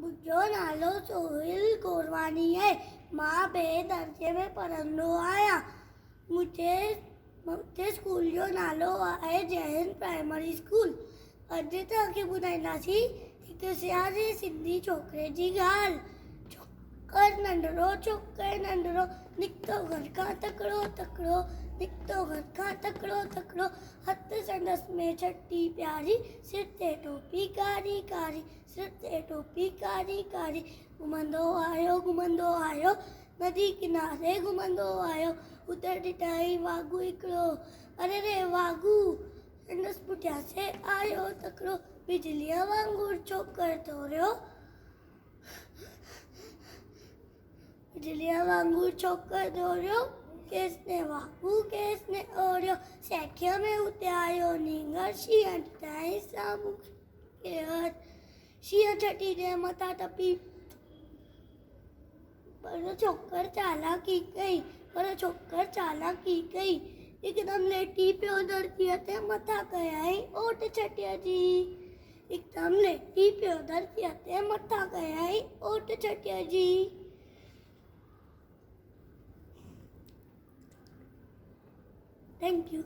मुंहिंजो नालो सोहिल गोरवानी आहे। मां ॿिए दर्जे में पढ़ंदो आहियां। मुंहिंजे स्कूल जो नालो आहे जय हिंद प्राइमरी स्कूल। अॼु तव्हांखे ॿुधाईंदासीं हिकु सियारे सिंधी छोकिरे जी ॻाल्हि। छोकर नंढड़ो निकितो घर खां तकिड़ो निकितो घर खां तकिड़ो हथ संदसि में छटी प्यारी, सिर ते टोपी कारी कारी घुमंदो आयो नदी किनारे घुमंदो आयो। उते ॾिठई वाघू हिकिड़ो, अरे रे वाघू संदसि पुठियां से आयो तकिड़ो, बिजलीअ वांगुरु छोकर दौड़ियो केसने वाघू केसने ओढ़ियो। सैखिय में उते आयो नींगर, शींहं ॾिठई साम्हूं केर, शींहं छटी जे मथां टपी। पर छोकर चालाकी कई, हिकदमि लेटी पियो धरतीअ ते मथां कयई ओट छटीअ जी। Thank you.